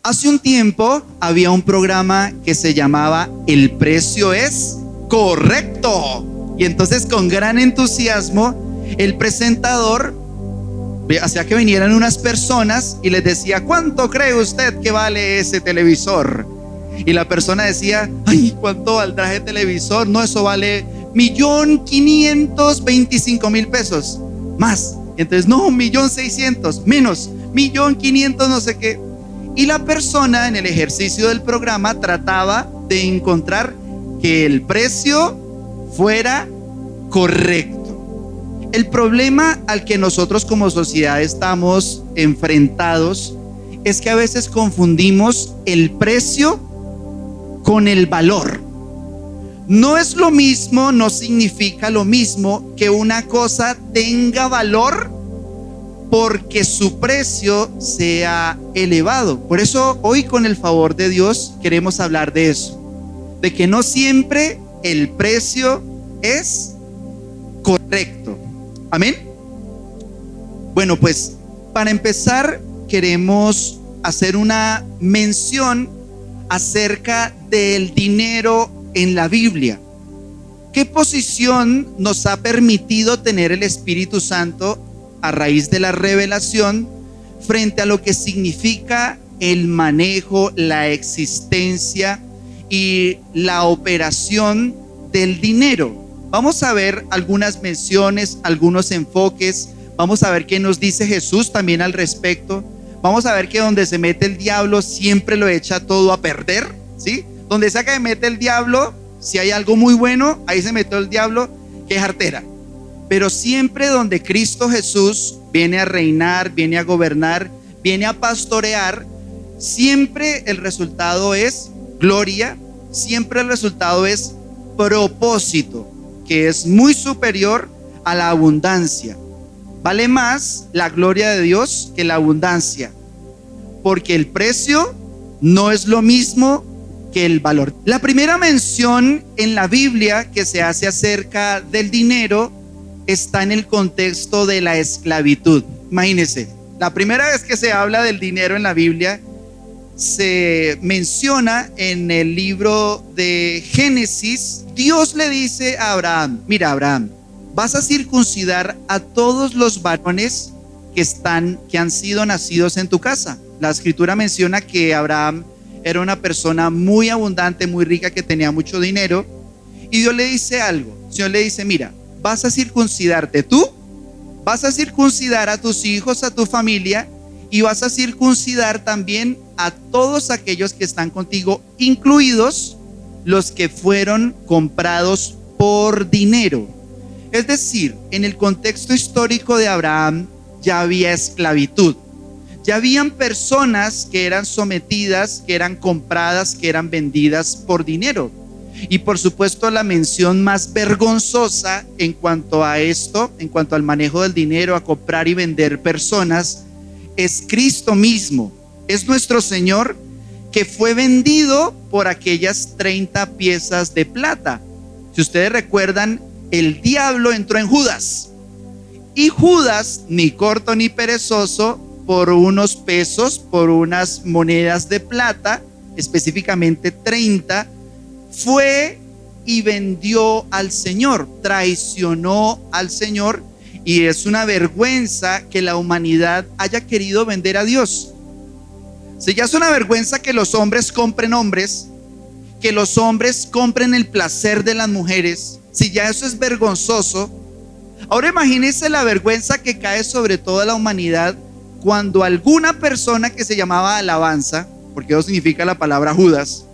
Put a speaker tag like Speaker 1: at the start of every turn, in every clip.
Speaker 1: Hace un tiempo había un programa que se llamaba El precio es correcto. Y entonces con gran entusiasmo el presentador hacía que vinieran unas personas y les decía: ¿cuánto cree usted que vale ese televisor? Y la persona decía: ay, ¿cuánto valdrá ese televisor? No, eso vale 1.525.000 pesos. Más. Entonces, no, 1.600.000, menos, 1.500.000 no sé qué. Y la persona en el ejercicio del programa trataba de encontrar que el precio fuera correcto. El problema al que nosotros como sociedad estamos enfrentados es que a veces confundimos el precio con el valor. No es lo mismo, no significa lo mismo que una cosa tenga valor porque su precio sea elevado. Por eso hoy, con el favor de Dios, queremos hablar de eso, de que no siempre el precio es correcto. Amén. Bueno, pues para empezar queremos hacer una mención acerca del dinero en la Biblia. ¿Qué posición nos ha permitido tener el Espíritu Santo a raíz de la revelación frente a lo que significa el manejo, la existencia y la operación del dinero? Vamos a ver algunas menciones, algunos enfoques. Vamos a ver qué nos dice Jesús también al respecto. Vamos a ver que donde se mete el diablo siempre lo echa todo a perder, ¿sí? Donde sea que se mete el diablo, si hay algo muy bueno, ahí se metió el diablo, qué jartera. Pero siempre donde Cristo Jesús viene a reinar, viene a gobernar, viene a pastorear, siempre el resultado es gloria, siempre el resultado es propósito, que es muy superior a la abundancia. Vale más la gloria de Dios que la abundancia, porque el precio no es lo mismo que el valor. La primera mención en la Biblia que se hace acerca del dinero está en el contexto de la esclavitud. Imagínense, la primera vez que se habla del dinero en la Biblia se menciona en el libro de Génesis. Dios le dice a Abraham: mira, Abraham, vas a circuncidar a todos los varones que han sido nacidos en tu casa. La escritura menciona que Abraham era una persona muy abundante, muy rica, que tenía mucho dinero. Y Dios le dice algo. El Señor le dice: mira, vas a circuncidarte tú, vas a circuncidar a tus hijos, a tu familia, y vas a circuncidar también a todos aquellos que están contigo, incluidos los que fueron comprados por dinero. Es decir, en el contexto histórico de Abraham ya había esclavitud. Ya habían personas que eran sometidas, que eran compradas, que eran vendidas por dinero. Y por supuesto, la mención más vergonzosa en cuanto a esto, en cuanto al manejo del dinero, a comprar y vender personas, es Cristo mismo. Es nuestro Señor, que fue vendido por aquellas 30 piezas de plata. Si ustedes recuerdan, el diablo entró en Judas. Y Judas, ni corto ni perezoso, por unos pesos, por unas monedas de plata, específicamente 30, fue y vendió al Señor, traicionó al Señor. Y es una vergüenza que la humanidad haya querido vender a Dios. Si ya es una vergüenza que los hombres compren hombres, que los hombres compren el placer de las mujeres, si ya eso es vergonzoso, ahora imagínense la vergüenza que cae sobre toda la humanidad cuando alguna persona que se llamaba Alabanza, porque eso significa la palabra Judas,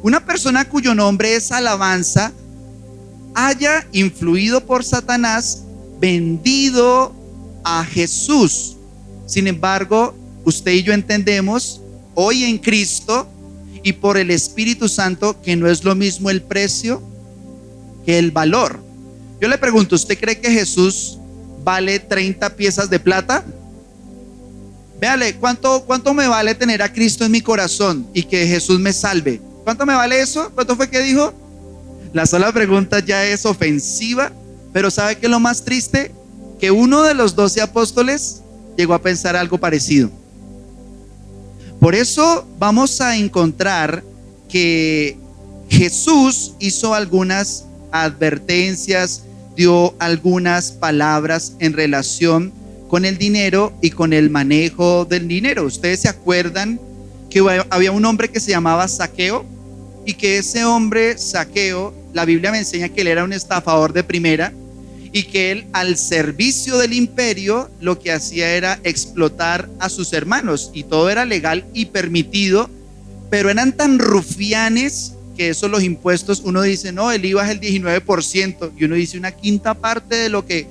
Speaker 1: una persona cuyo nombre es Alabanza, haya influido por Satanás, vendido a Jesús. Sin embargo, usted y yo entendemos hoy en Cristo y por el Espíritu Santo que no es lo mismo el precio que el valor. Yo le pregunto, ¿usted cree que Jesús vale 30 piezas de plata? Véale, ¿cuánto me vale tener a Cristo en mi corazón y que Jesús me salve? ¿Cuánto me vale eso? ¿Cuánto fue que dijo? La sola pregunta ya es ofensiva, pero ¿sabe qué es lo más triste? Que uno de los 12 apóstoles llegó a pensar algo parecido. Por eso vamos a encontrar que Jesús hizo algunas advertencias, dio algunas palabras en relación con el dinero y con el manejo del dinero. Ustedes se acuerdan que había un hombre que se llamaba Zaqueo, y que ese hombre Zaqueo, la Biblia me enseña que él era un estafador de primera, y que él, al servicio del imperio, lo que hacía era explotar a sus hermanos, y todo era legal y permitido, pero eran tan rufianes que eso, los impuestos, uno dice, no, el IVA es el 19%, y uno dice, una quinta parte de lo que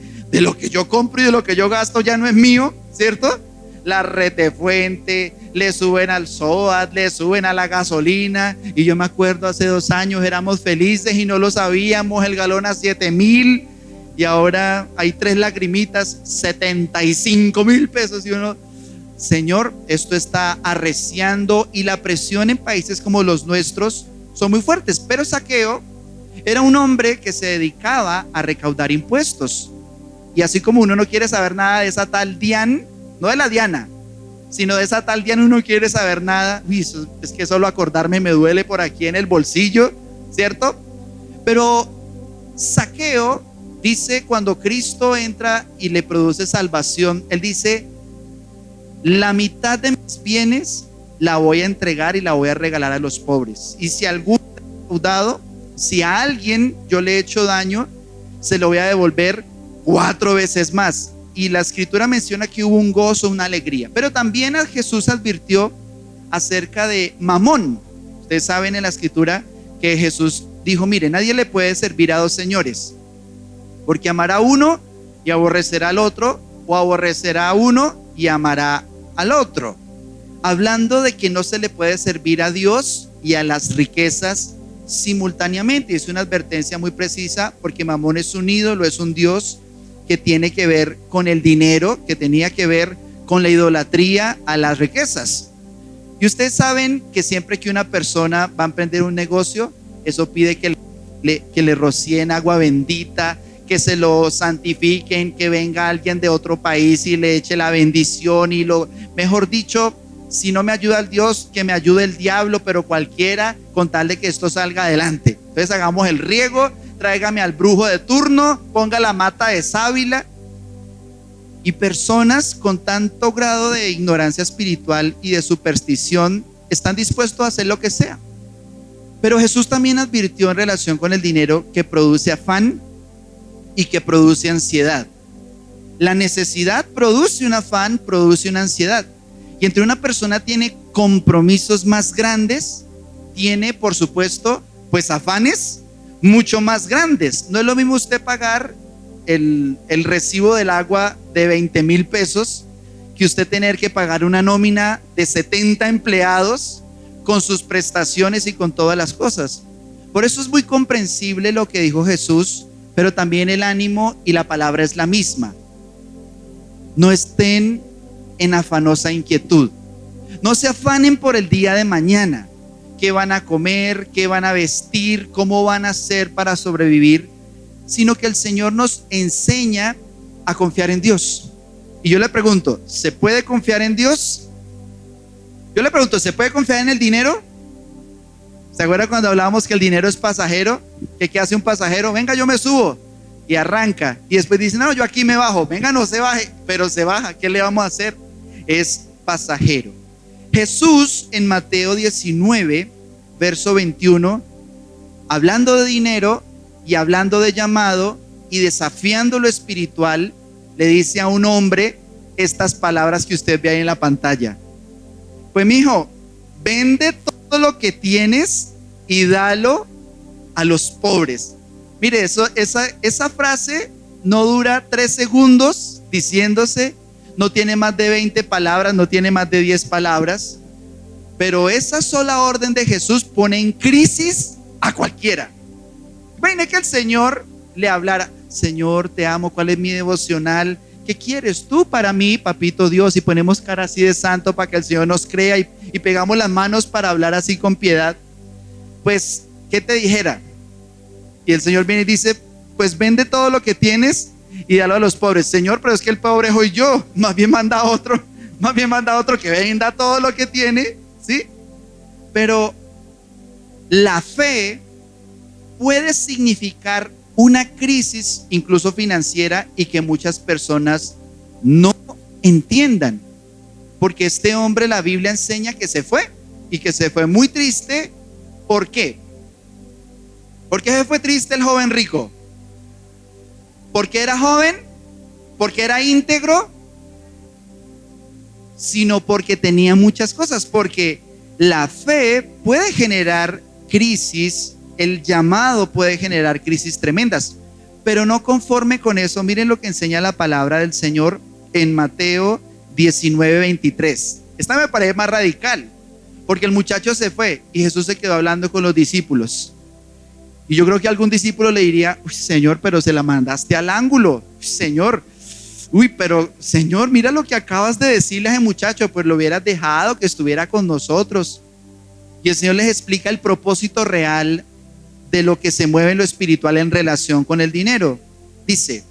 Speaker 1: yo compro y de lo que yo gasto ya no es mío, ¿cierto? La retefuente, le suben al SOAT, le suben a la gasolina, y yo me acuerdo hace 2 años éramos felices y no lo sabíamos, el galón a 7,000, y ahora hay 3 lagrimitas, 75,000 pesos, y uno, Señor, esto está arreciando, y la presión en países como los nuestros son muy fuertes. Pero Zaqueo era un hombre que se dedicaba a recaudar impuestos, y así como uno no quiere saber nada de esa tal Dian, no de la Diana, sino de esa tal Diana, uno quiere saber nada. Uy, es que solo acordarme me duele por aquí en el bolsillo, ¿cierto? Pero Zaqueo dice, cuando Cristo entra y le produce salvación, él dice, la mitad de mis bienes la voy a entregar y la voy a regalar a los pobres, y si algún deudado, si a alguien yo le he hecho daño, se lo voy a devolver 4 veces más. Y la escritura menciona que hubo un gozo, una alegría. Pero también Jesús advirtió acerca de Mamón. Ustedes saben en la escritura que Jesús dijo, mire, nadie le puede servir a 2 señores, porque amará a uno y aborrecerá al otro, o aborrecerá a uno y amará al otro. Hablando de que no se le puede servir a Dios y a las riquezas simultáneamente. Es una advertencia muy precisa, porque Mamón es un ídolo, es un dios que tiene que ver con el dinero, que tenía que ver con la idolatría a las riquezas. Y ustedes saben que siempre que una persona va a emprender un negocio, eso pide que le rocíen agua bendita, que se lo santifiquen, que venga alguien de otro país y le eche la bendición, y mejor dicho, si no me ayuda el Dios, que me ayude el diablo, pero cualquiera, con tal de que esto salga adelante. Entonces hagamos el riego, tráigame al brujo de turno, ponga la mata de sábila. Y personas con tanto grado de ignorancia espiritual y de superstición están dispuestos a hacer lo que sea. Pero Jesús también advirtió en relación con el dinero que produce afán y que produce ansiedad. La necesidad produce un afán, produce una ansiedad. Y entre una persona tiene compromisos más grandes, tiene, por supuesto, pues afanes mucho más grandes. No es lo mismo usted pagar el recibo del agua de 20,000 pesos que usted tener que pagar una nómina de 70 empleados con sus prestaciones y con todas las cosas. Por eso es muy comprensible lo que dijo Jesús, pero también el ánimo y la palabra es la misma. No estén en afanosa inquietud. No se afanen por el día de mañana. ¿Qué van a comer? ¿Qué van a vestir? ¿Cómo van a hacer para sobrevivir? Sino que el Señor nos enseña a confiar en Dios. Y yo le pregunto, ¿se puede confiar en Dios? Yo le pregunto, ¿se puede confiar en el dinero? ¿Se acuerdan cuando hablábamos que el dinero es pasajero? ¿Qué hace un pasajero? Venga, yo me subo, y arranca, y después dice, no, yo aquí me bajo. Venga, no se baje, pero se baja. ¿Qué le vamos a hacer? Es pasajero. Jesús en Mateo 19, verso 21, hablando de dinero y hablando de llamado y desafiando lo espiritual, le dice a un hombre estas palabras que usted ve ahí en la pantalla. Pues mijo, vende todo lo que tienes y dalo a los pobres. Mire, esa frase no dura 3 segundos diciéndose, no tiene más de 20 palabras, no tiene más de 10 palabras, pero esa sola orden de Jesús pone en crisis a cualquiera. Imagine que el Señor le hablara, Señor, te amo, ¿cuál es mi devocional? ¿Qué quieres tú para mí, papito Dios? Y ponemos cara así de santo para que el Señor nos crea, y pegamos las manos para hablar así con piedad. Pues, ¿qué te dijera? Y el Señor viene y dice, pues vende todo lo que tienes y dalo a los pobres. Señor, pero es que el pobre soy yo. Más bien manda a otro que venda todo lo que tiene ¿sí? Pero la fe puede significar una crisis, incluso financiera, y que muchas personas no entiendan. Porque este hombre, la Biblia enseña que se fue, y que se fue muy triste. ¿Por qué? ¿Por qué se fue triste el joven rico? ¿Porque era joven? ¿Porque era íntegro? Sino porque tenía muchas cosas. Porque la fe puede generar crisis, el llamado puede generar crisis tremendas. Pero no conforme con eso, miren lo que enseña la palabra del Señor en Mateo 19:23. Esta me parece más radical, porque el muchacho se fue y Jesús se quedó hablando con los discípulos. Y yo creo que algún discípulo le diría: uy, Señor, pero se la mandaste al ángulo. Señor, pero Señor, mira lo que acabas de decirle a ese muchacho, pues lo hubieras dejado que estuviera con nosotros. Y el Señor les explica el propósito real de lo que se mueve en lo espiritual en relación con el dinero. Dice: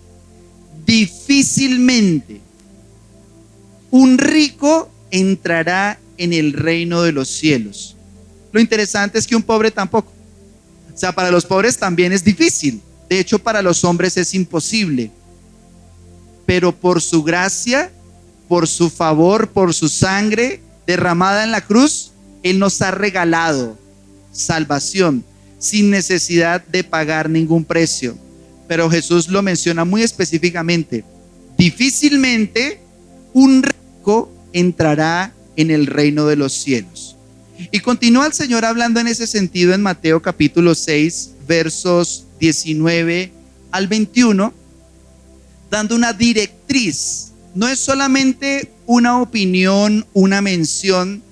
Speaker 1: difícilmente un rico entrará en el reino de los cielos. Lo interesante es que un pobre tampoco. O sea, para los pobres también es difícil. De hecho, para los hombres es imposible. Pero por su gracia, por su favor, por su sangre derramada en la cruz, Él nos ha regalado salvación sin necesidad de pagar ningún precio. Pero Jesús lo menciona muy específicamente: difícilmente un rico entrará en el reino de los cielos. Y continúa el Señor hablando en ese sentido en Mateo capítulo 6, versos 19 al 21, dando una directriz. No es solamente una opinión, una mención,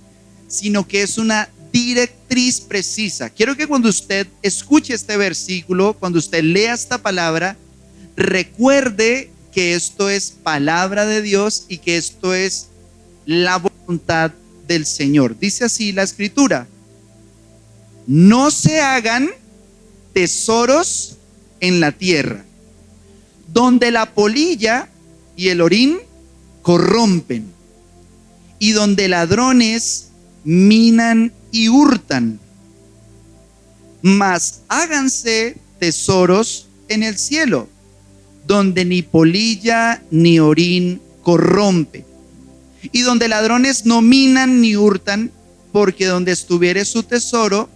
Speaker 1: sino que es una directriz precisa. Quiero que cuando usted escuche este versículo, cuando usted lea esta palabra, recuerde que esto es palabra de Dios y que esto es la voluntad del Señor. Dice así la escritura: no se hagan tesoros en la tierra, donde la polilla y el orín corrompen, y donde ladrones minan y hurtan. Mas háganse tesoros en el cielo, donde ni polilla ni orín corrompe, y donde ladrones no minan ni hurtan, porque donde estuviere su tesoro,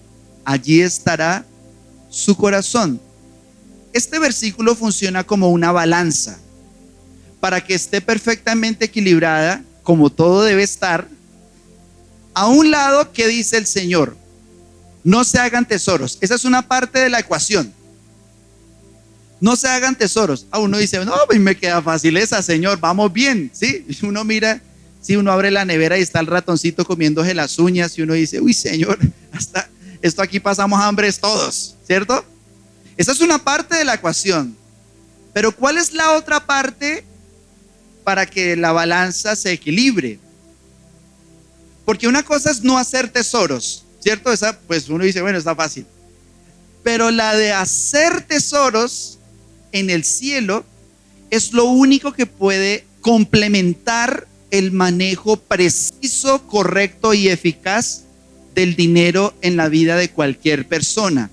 Speaker 1: allí estará su corazón. Este versículo funciona como una balanza para que esté perfectamente equilibrada, como todo debe estar. A un lado, ¿qué dice el Señor? No se hagan tesoros. Esa es una parte de la ecuación. No se hagan tesoros. Uno dice: no, pues me queda fácil esa, Señor, vamos bien, ¿sí? Uno mira, si uno abre la nevera y está el ratoncito comiéndose las uñas, y uno dice: uy, Señor, hasta esto aquí pasamos hambres todos, ¿cierto? Esa es una parte de la ecuación. Pero ¿cuál es la otra parte para que la balanza se equilibre? Porque una cosa es no hacer tesoros, ¿cierto? Esa, pues uno dice: bueno, está fácil. Pero la de hacer tesoros en el cielo es lo único que puede complementar el manejo preciso, correcto y eficaz del dinero en la vida de cualquier persona.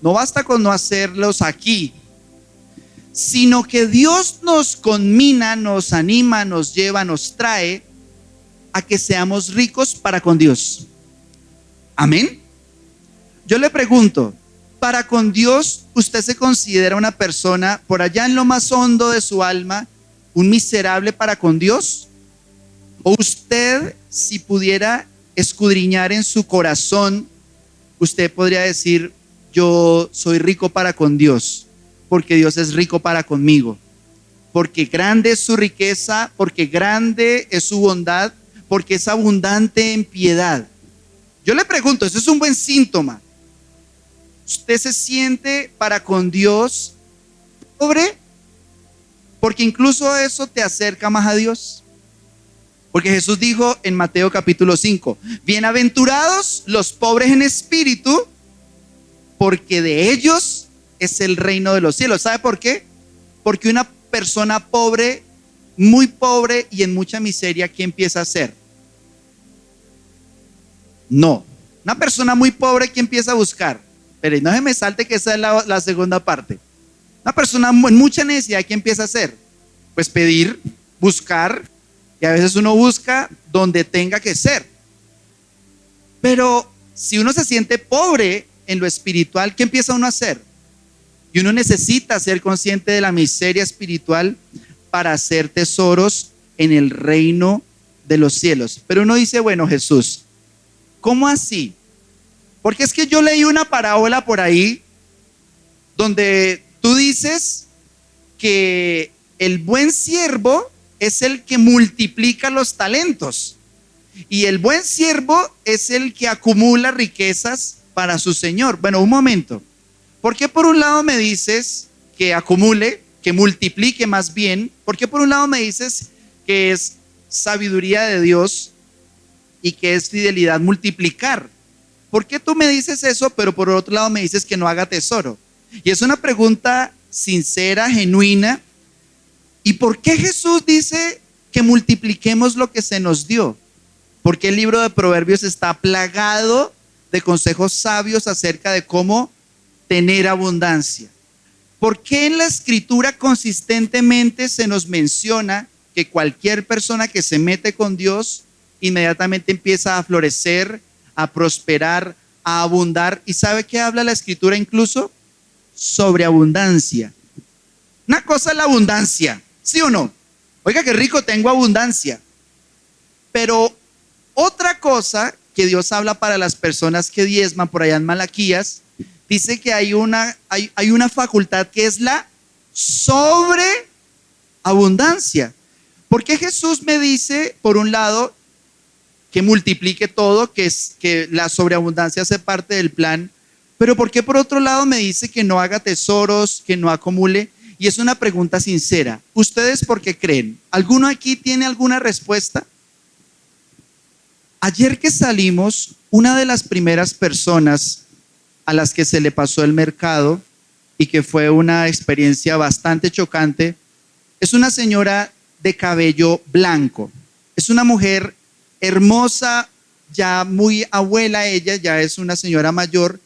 Speaker 1: No basta con no hacerlos aquí, sino que Dios nos conmina, nos anima, nos lleva, nos trae a que seamos ricos para con Dios. Amén. Yo le pregunto: ¿para con Dios usted se considera una persona por allá en lo más hondo de su alma, un miserable para con Dios? ¿O usted, si pudiera escudriñar en su corazón, usted podría decir: yo soy rico para con Dios, porque Dios es rico para conmigo, porque grande es su riqueza, porque grande es su bondad, porque es abundante en piedad? Yo le pregunto, ¿eso es un buen síntoma? ¿Usted se siente para con Dios pobre? Porque incluso eso te acerca más a Dios. Porque Jesús dijo en Mateo capítulo 5: bienaventurados los pobres en espíritu, porque de ellos es el reino de los cielos. ¿Sabe por qué? Porque una persona pobre, muy pobre y en mucha miseria, ¿qué empieza a hacer? No. Una persona muy pobre que empieza a buscar. Pero no se me salte que esa es la segunda parte. Una persona en mucha necesidad, ¿qué empieza a hacer? Pues pedir, buscar, y a veces uno busca donde tenga que ser. Pero si uno se siente pobre en lo espiritual, ¿qué empieza uno a hacer? Y uno necesita ser consciente de la miseria espiritual para hacer tesoros en el reino de los cielos. Pero uno dice, bueno, Jesús, ¿cómo así? Porque es que yo leí una parábola por ahí donde tú dices que el buen siervo es el que multiplica los talentos y el buen siervo es el que acumula riquezas para su señor. Bueno, un momento. ¿Por qué por un lado me dices que acumule, que multiplique más bien? ¿Por qué por un lado me dices que es sabiduría de Dios y que es fidelidad multiplicar? ¿Por qué tú me dices eso, pero por otro lado me dices que no haga tesoro? Y es una pregunta sincera, genuina. ¿Y por qué Jesús dice que multipliquemos lo que se nos dio? Porque el libro de Proverbios está plagado de consejos sabios acerca de cómo tener abundancia. ¿Por qué en la escritura consistentemente se nos menciona que cualquier persona que se mete con Dios inmediatamente empieza a florecer, a prosperar, a abundar? ¿Y sabe qué habla la escritura incluso? Sobre abundancia. Una cosa es la abundancia, ¿sí o no? Oiga, qué rico, tengo abundancia. Pero otra cosa que Dios habla para las personas que diezman, por allá en Malaquías, dice que hay una facultad que es la sobreabundancia. ¿Por qué Jesús me dice, por un lado, que multiplique todo, que la sobreabundancia hace parte del plan? Pero ¿por qué por otro lado me dice que no haga tesoros, que no acumule? Y es una pregunta sincera. ¿Ustedes por qué creen? ¿Alguno aquí tiene alguna respuesta? Ayer que salimos, una de las primeras personas a las que se le pasó el mercado y que fue una experiencia bastante chocante, es una señora de cabello blanco. Es una mujer hermosa, ya muy abuela ella, ya es una señora mayor,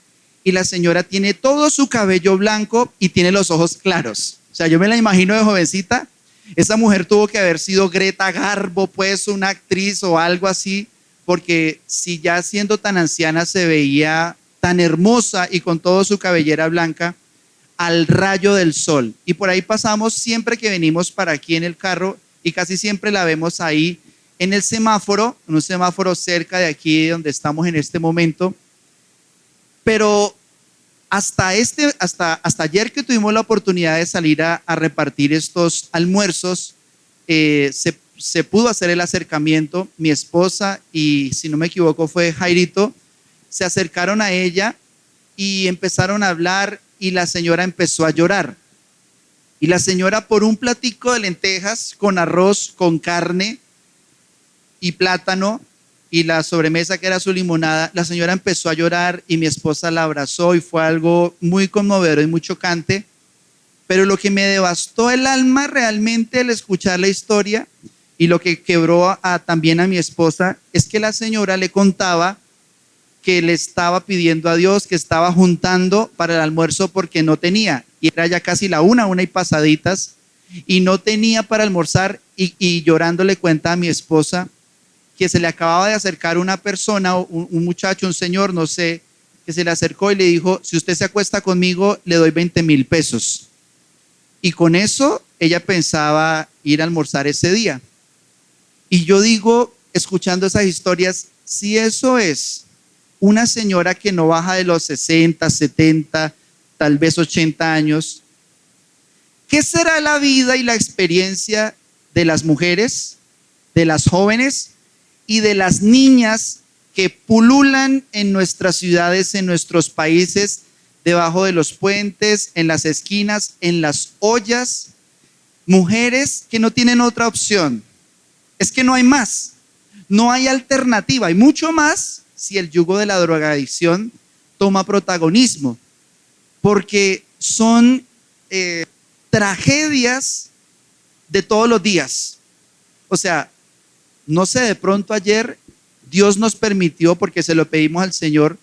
Speaker 1: y la señora tiene todo su cabello blanco y tiene los ojos claros. O sea, yo me la imagino de jovencita. Esa mujer tuvo que haber sido Greta Garbo, pues una actriz o algo así, porque si ya siendo tan anciana se veía tan hermosa y con toda su cabellera blanca al rayo del sol. Y por ahí pasamos siempre que venimos para aquí en el carro y casi siempre la vemos ahí en el semáforo, en un semáforo cerca de aquí donde estamos en este momento. Pero hasta ayer que tuvimos la oportunidad de salir a repartir estos almuerzos, se pudo hacer el acercamiento. Mi esposa y, si no me equivoco, fue Jairito, se acercaron a ella y empezaron a hablar y la señora empezó a llorar. Y la señora, por un platico de lentejas con arroz, con carne y plátano y la sobremesa que era su limonada, la señora empezó a llorar y mi esposa la abrazó y fue algo muy conmovedor y muy chocante. Pero lo que me devastó el alma realmente al escuchar la historia y lo que quebró también a mi esposa es que la señora le contaba que le estaba pidiendo a Dios, que estaba juntando para el almuerzo porque no tenía, y era ya casi la una y pasaditas, y no tenía para almorzar, y llorando le cuenta a mi esposa que se le acababa de acercar una persona, un muchacho, un señor, no sé, que se le acercó y le dijo: si usted se acuesta conmigo, le doy 20,000 pesos. Y con eso ella pensaba ir a almorzar ese día. Y yo digo, escuchando esas historias, si eso es una señora que no baja de los 60, 70, tal vez 80 años, ¿qué será la vida y la experiencia de las mujeres, de las jóvenes y de las niñas que pululan en nuestras ciudades, en nuestros países, debajo de los puentes, en las esquinas, en las ollas? Mujeres que no tienen otra opción. Es que no hay más, no hay alternativa, y mucho más si el yugo de la drogadicción toma protagonismo, porque son tragedias de todos los días. O sea, no sé, de pronto ayer Dios nos permitió, porque se lo pedimos al Señor,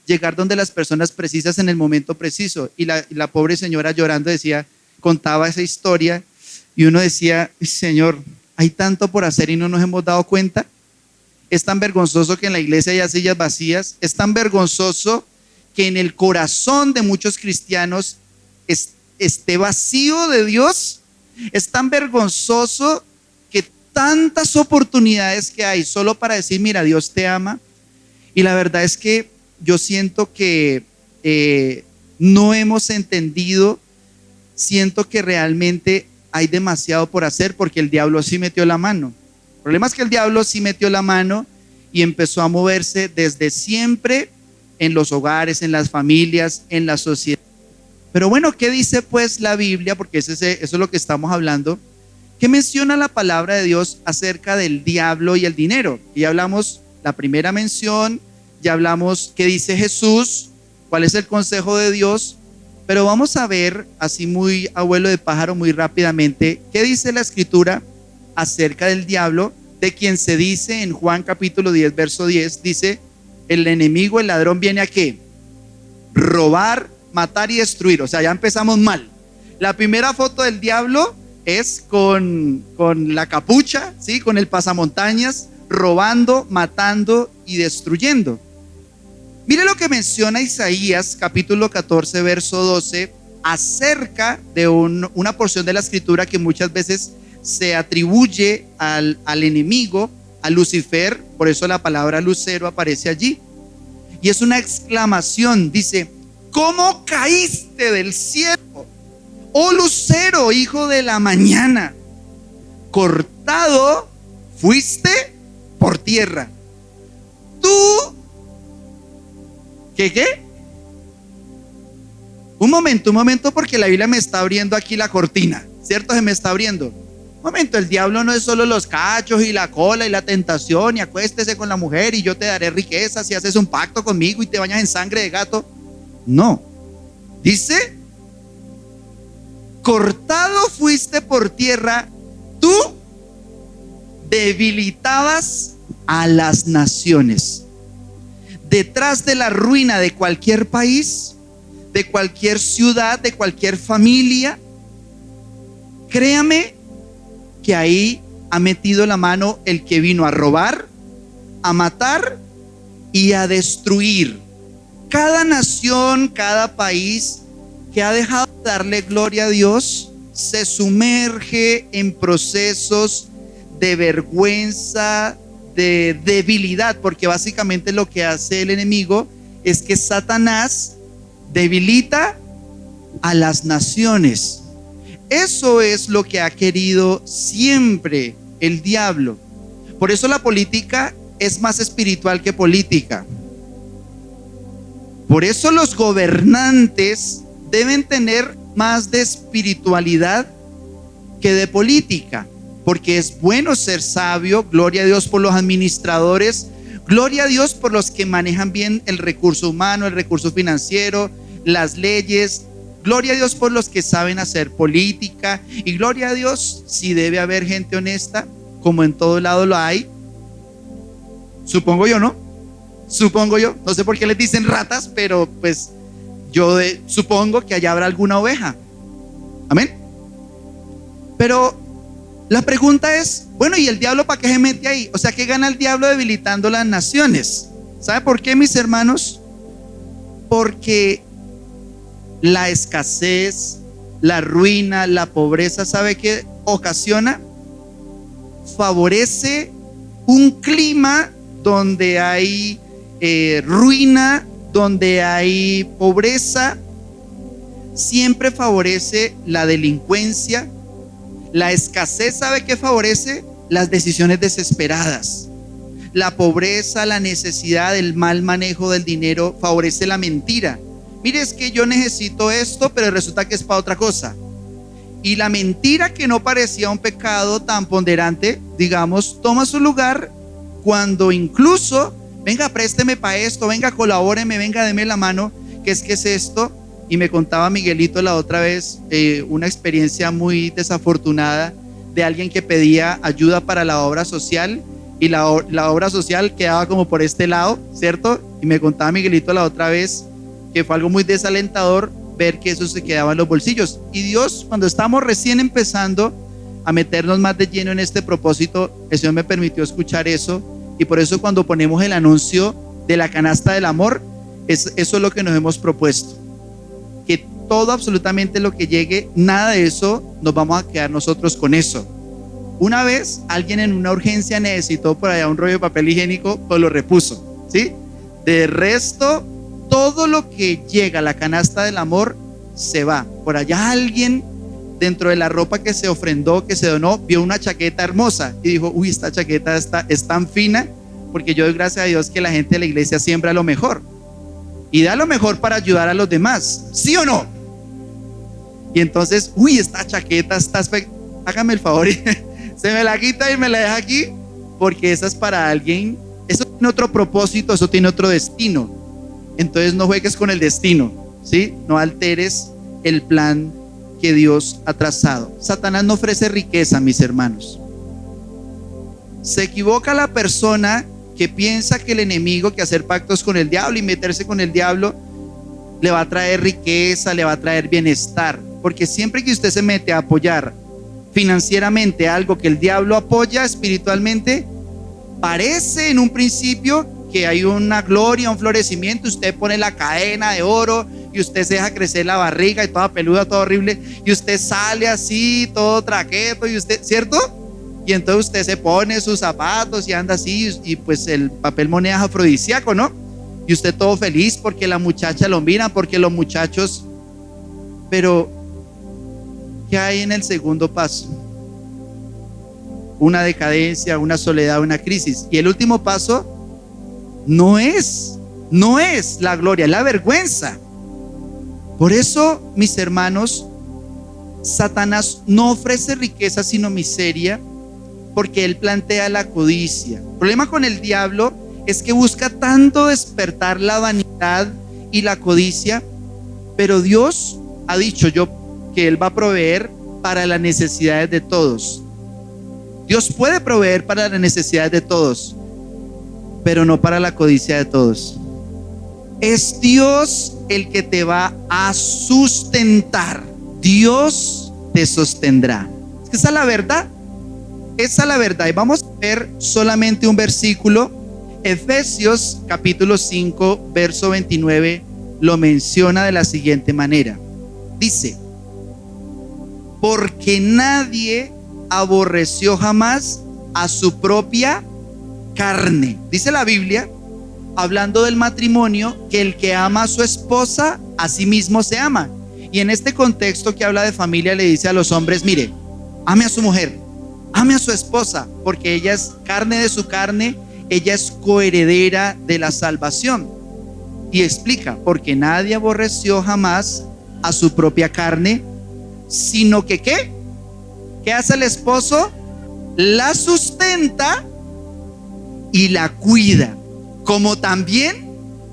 Speaker 1: llegar donde las personas precisas en el momento preciso. Y la pobre señora llorando decía, contaba esa historia y uno decía, Señor, hay tanto por hacer y no nos hemos dado cuenta. Es tan vergonzoso que en la iglesia haya sillas vacías. Es tan vergonzoso que en el corazón de muchos cristianos esté vacío de Dios. Es tan vergonzoso que tantas oportunidades que hay solo para decir, mira, Dios te ama. Y la verdad es que yo siento que no hemos entendido, siento que realmente hay demasiado por hacer porque el diablo sí metió la mano. El problema es que el diablo sí metió la mano y empezó a moverse desde siempre en los hogares, en las familias, en la sociedad. Pero bueno, ¿qué dice pues la Biblia? Porque eso es lo que estamos hablando. ¿Qué menciona la palabra de Dios acerca del diablo y el dinero? Y ya hablamos la primera mención, ya hablamos qué dice Jesús, cuál es el consejo de Dios, pero vamos a ver así muy abuelo de pájaro muy rápidamente qué dice la Escritura acerca del diablo, de quien se dice en Juan capítulo 10 verso 10, dice, el enemigo, el ladrón viene a ¿qué? Robar, matar y destruir. O sea, ya empezamos mal. La primera foto del diablo es con la capucha, ¿sí? Con el pasamontañas, robando, matando y destruyendo. Mire lo que menciona Isaías capítulo 14 verso 12 acerca de una porción de la Escritura que muchas veces se atribuye al enemigo, a Lucifer. Por eso la palabra lucero aparece allí y es una exclamación. Dice, ¿cómo caíste del cielo, oh lucero, hijo de la mañana? Cortado fuiste por tierra. Tú, ¿qué? Un momento, porque la Biblia me está abriendo aquí la cortina, ¿cierto? Se me está abriendo. Un momento, el diablo no es solo los cachos y la cola y la tentación y acuéstese con la mujer y yo te daré riquezas si haces un pacto conmigo y te bañas en sangre de gato. No, dice, cortado fuiste por tierra, tú debilitabas a las naciones. Detrás de la ruina de cualquier país, de cualquier ciudad, de cualquier familia, créame que ahí ha metido la mano el que vino a robar, a matar y a destruir. Cada nación, cada país que ha dejado de darle gloria a Dios se sumerge en procesos de vergüenza, de debilidad, porque básicamente lo que hace el enemigo es que Satanás debilita a las naciones. Eso es lo que ha querido siempre el diablo. Por eso la política es más espiritual que política. Por eso los gobernantes deben tener más de espiritualidad que de política, porque es bueno ser sabio. Gloria a Dios por los administradores, gloria a Dios por los que manejan bien el recurso humano, el recurso financiero, las leyes. Gloria a Dios por los que saben hacer política, y gloria a Dios si debe haber gente honesta, como en todo lado lo hay. Supongo yo, ¿no? Supongo yo, no sé por qué les dicen ratas, pero pues yo supongo que allá habrá alguna oveja. Amén. Pero la pregunta es, bueno, ¿y el diablo para qué se mete ahí? O sea, ¿qué gana el diablo debilitando las naciones? ¿Sabe por qué, mis hermanos? Porque la escasez, la ruina, la pobreza, ¿sabe qué ocasiona? Favorece un clima donde hay ruina, donde hay pobreza. Siempre favorece la delincuencia. La escasez, ¿sabe qué favorece? Las decisiones desesperadas. La pobreza, la necesidad, el mal manejo del dinero favorece la mentira. Mire, es que yo necesito esto, pero resulta que es para otra cosa. Y la mentira, que no parecía un pecado tan ponderante, digamos, toma su lugar cuando incluso, venga, présteme para esto, venga, colabóreme, venga, deme la mano, que es esto. Y me contaba Miguelito la otra vez una experiencia muy desafortunada de alguien que pedía ayuda para la obra social y la obra social quedaba como por este lado, ¿cierto? Y me contaba Miguelito la otra vez que fue algo muy desalentador ver que eso se quedaba en los bolsillos. Y Dios, cuando estábamos recién empezando a meternos más de lleno en este propósito, el Señor me permitió escuchar eso, y por eso cuando ponemos el anuncio de la canasta del amor, eso es lo que nos hemos propuesto, que todo, absolutamente lo que llegue, nada de eso nos vamos a quedar nosotros con eso. Una vez alguien en una urgencia necesitó por allá un rollo de papel higiénico, pues lo repuso, ¿sí? De resto, todo lo que llega a la canasta del amor se va. Por allá alguien, dentro de la ropa que se ofrendó, que se donó, vio una chaqueta hermosa y dijo: uy, esta chaqueta es tan fina, porque yo doy gracias a Dios que la gente de la iglesia siembra lo mejor y da lo mejor para ayudar a los demás, ¿sí o no? Y entonces, uy, esta chaqueta está hágame el favor y se me la quita y me la deja aquí, porque esa es para alguien. Eso tiene otro propósito, eso tiene otro destino. Entonces no juegues con el destino, ¿sí? No alteres el plan que Dios ha trazado. Satanás no ofrece riqueza, mis hermanos. Se equivoca la persona que piensa que el enemigo, que hacer pactos con el diablo y meterse con el diablo, le va a traer riqueza, le va a traer bienestar. Porque siempre que usted se mete a apoyar financieramente algo que el diablo apoya espiritualmente, parece en un principio que hay una gloria, un florecimiento. Usted pone la cadena de oro y usted se deja crecer la barriga y toda peluda, todo horrible, y usted sale así, todo traqueto, y usted, ¿cierto? Y entonces usted se pone sus zapatos y anda así, y pues el papel moneda es afrodisíaco, ¿no? Y usted todo feliz porque la muchacha lo mira, porque los muchachos. Pero ¿qué hay en el segundo paso? Una decadencia, una soledad, una crisis. Y el último paso no es la gloria, es la vergüenza. Por eso, mis hermanos, Satanás no ofrece riqueza sino miseria, porque él plantea la codicia. El problema con el diablo es que busca tanto despertar la vanidad y la codicia, pero Dios ha dicho que él va a proveer para las necesidades de todos. Dios puede proveer para las necesidades de todos, pero no para la codicia de todos. Es Dios el que te va a sustentar. Dios te sostendrá. Es que esa es la verdad. Esa es la verdad. Y vamos a ver solamente un versículo. Efesios capítulo 5, verso 29 lo menciona de la siguiente manera. Dice: porque nadie aborreció jamás a su propia carne. Dice la Biblia, hablando del matrimonio, que el que ama a su esposa, a sí mismo se ama. Y en este contexto que habla de familia, le dice a los hombres: mire, ame a su mujer, ame a su esposa, porque ella es carne de su carne, ella es coheredera de la salvación. Y explica: porque nadie aborreció jamás a su propia carne, sino que ¿qué hace el esposo? La sustenta y la cuida, como también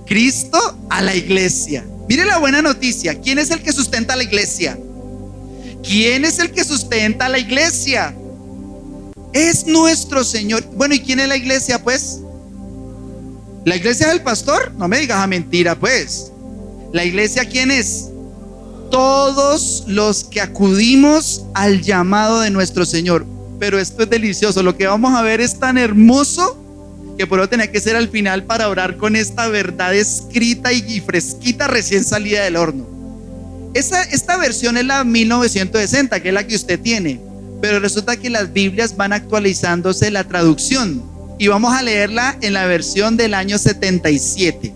Speaker 1: Cristo a la iglesia. Mire la buena noticia. ¿Quién es el que sustenta a la iglesia? ¿Quién es el que sustenta a la iglesia? Es nuestro Señor. Bueno, ¿y quién es la iglesia, pues? ¿La iglesia del pastor? No me digas a mentira, pues. ¿La iglesia quién es? Todos los que acudimos al llamado de nuestro Señor. Pero esto es delicioso. Lo que vamos a ver es tan hermoso que por eso tenía que ser al final para orar con esta verdad escrita y fresquita, recién salida del horno. Esta versión es la 1960, que es la que usted tiene. Pero resulta que las Biblias van actualizándose la traducción. Y vamos a leerla en la versión del año 77.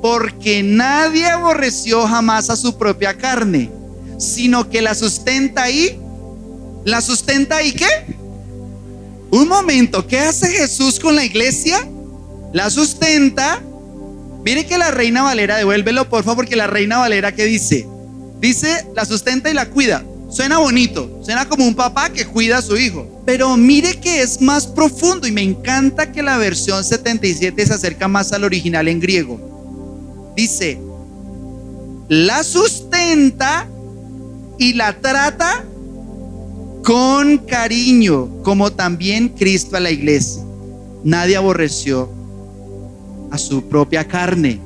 Speaker 1: Porque nadie aborreció jamás a su propia carne, sino que la sustenta y ¿la sustenta y qué? Un momento, ¿qué hace Jesús con la iglesia? La sustenta. Mire que la Reina Valera, devuélvelo por favor, porque la Reina Valera, ¿qué dice? Dice: la sustenta y la cuida. Suena bonito, suena como un papá que cuida a su hijo. Pero mire que es más profundo, y me encanta que la versión 77 se acerca más al original en griego. Dice: la sustenta y la trata con cariño, como también Cristo a la iglesia. nadie aborreció a su propia carne.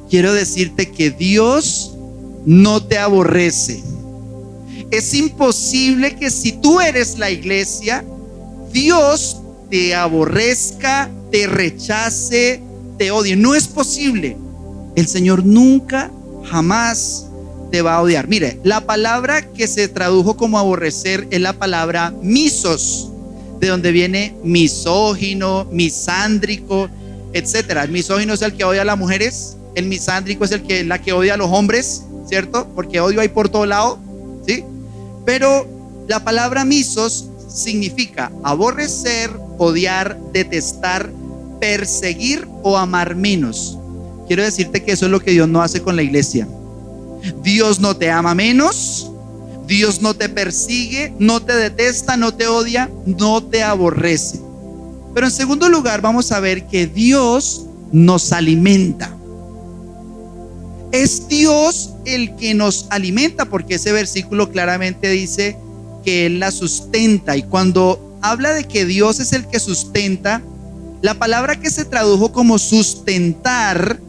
Speaker 1: Quiero decirte que Dios no te aborrece. Es imposible que si tú eres la iglesia, Dios te aborrezca, te rechace, te odie. No es posible. El Señor nunca, jamás te va a odiar. Mire, la palabra que se tradujo como aborrecer es la palabra misos, de donde viene misógino, misándrico, etcétera. El misógino es el que odia a las mujeres, el misándrico es la que odia a los hombres, ¿cierto? Porque odio hay por todo lado, ¿sí? Pero la palabra misos significa aborrecer, odiar, detestar, perseguir o amar menos. Quiero decirte que eso es lo que Dios no hace con la iglesia. Dios no te ama menos, Dios no te persigue, no te detesta, no te odia, no te aborrece. Pero en segundo lugar vamos a ver que Dios nos alimenta. Es Dios el que nos alimenta, porque ese versículo claramente dice que Él la sustenta. Y cuando habla de que Dios es el que sustenta, la palabra que se tradujo como sustentar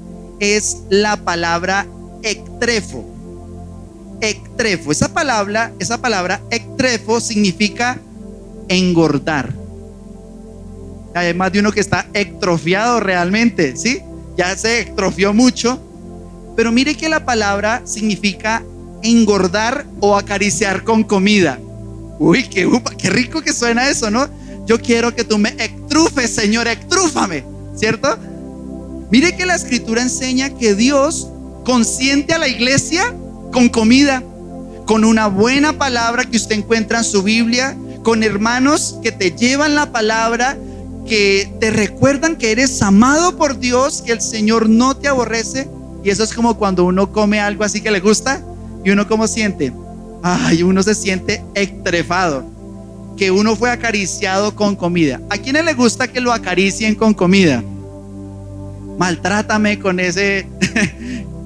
Speaker 1: es la palabra ectrefo. Ectrefo. Esa palabra ectrefo significa engordar. Hay más de uno que está ectrofiado realmente, ¿sí? Ya se ectrofió mucho. Pero mire que la palabra significa engordar o acariciar con comida. Uy, qué rico que suena eso, ¿no? Yo quiero que tú me ectrufes, Señor, ectrúfame, ¿cierto? Mire que la escritura enseña que Dios consiente a la iglesia con comida, con una buena palabra que usted encuentra en su Biblia, con hermanos que te llevan la palabra, que te recuerdan que eres amado por Dios, que el Señor no te aborrece. Y eso es como cuando uno come algo así que le gusta y uno ¿cómo siente? Ay, uno se siente ectrefado, que uno fue acariciado con comida. ¿A quiénes le gusta que lo acaricien con comida? Maltrátame con ese,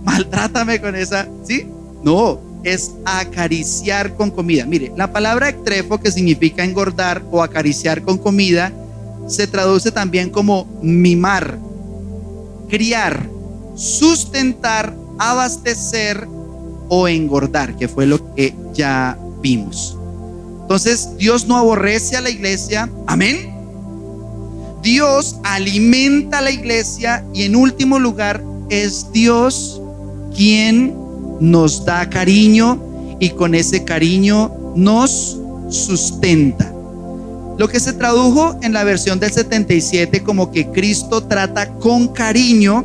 Speaker 1: maltrátame con esa, ¿sí? No, es acariciar con comida. Mire, la palabra ectrefo, que significa engordar o acariciar con comida, se traduce también como mimar, criar, sustentar, abastecer o engordar, que fue lo que ya vimos. Entonces, Dios no aborrece a la iglesia, amén. Dios alimenta a la iglesia y en último lugar es Dios quien nos da cariño y con ese cariño nos sustenta. Lo que se tradujo en la versión del 77 como que Cristo trata con cariño,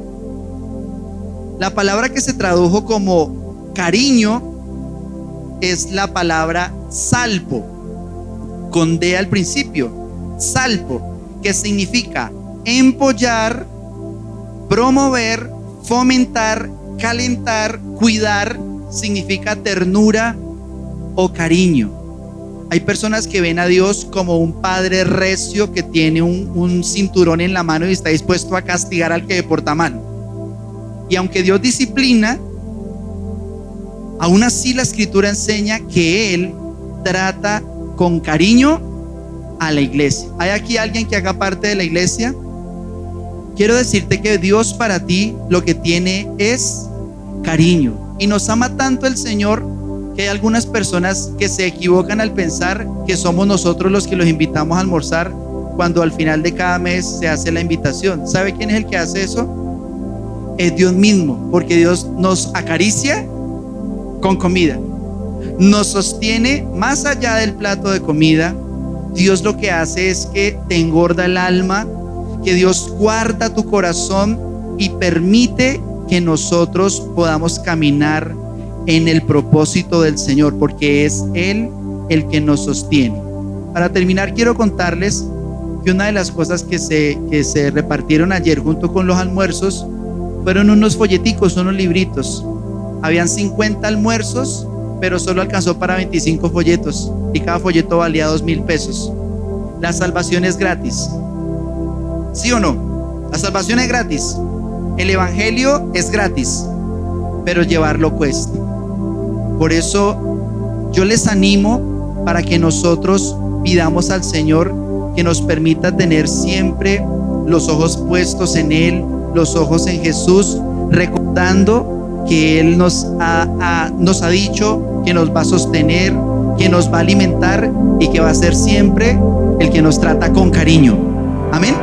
Speaker 1: la palabra que se tradujo como cariño es la palabra salpo, con D al principio, salpo, que significa empollar, promover, fomentar, calentar, cuidar, significa ternura o cariño. Hay personas que ven a Dios como un padre recio que tiene un cinturón en la mano y está dispuesto a castigar al que le porta mal. Y aunque Dios disciplina, aún así la escritura enseña que Él trata con cariño a la iglesia. ¿Hay aquí alguien que haga parte de la iglesia? Quiero decirte que Dios para ti lo que tiene es cariño. Y nos ama tanto el Señor que hay algunas personas que se equivocan al pensar que somos nosotros los que los invitamos a almorzar, cuando al final de cada mes se hace la invitación. ¿Sabe quién es el que hace eso? Es Dios mismo, porque Dios nos acaricia con comida, nos sostiene más allá del plato de comida. Dios lo que hace es que te engorda el alma, que Dios guarda tu corazón y permite que nosotros podamos caminar en el propósito del Señor, porque es Él el que nos sostiene. Para terminar, quiero contarles que una de las cosas que se repartieron ayer junto con los almuerzos fueron unos folleticos, unos libritos. Habían 50 almuerzos, pero solo alcanzó para 25 folletos y cada folleto valía 2,000 pesos. La salvación es gratis, ¿sí o no? La salvación es gratis, el evangelio es gratis, pero llevarlo cuesta. Por eso yo les animo para que nosotros pidamos al Señor que nos permita tener siempre los ojos puestos en Él, los ojos en Jesús, recordando que Él nos ha dicho que nos va a sostener, que nos va a alimentar y que va a ser siempre el que nos trata con cariño. Amén.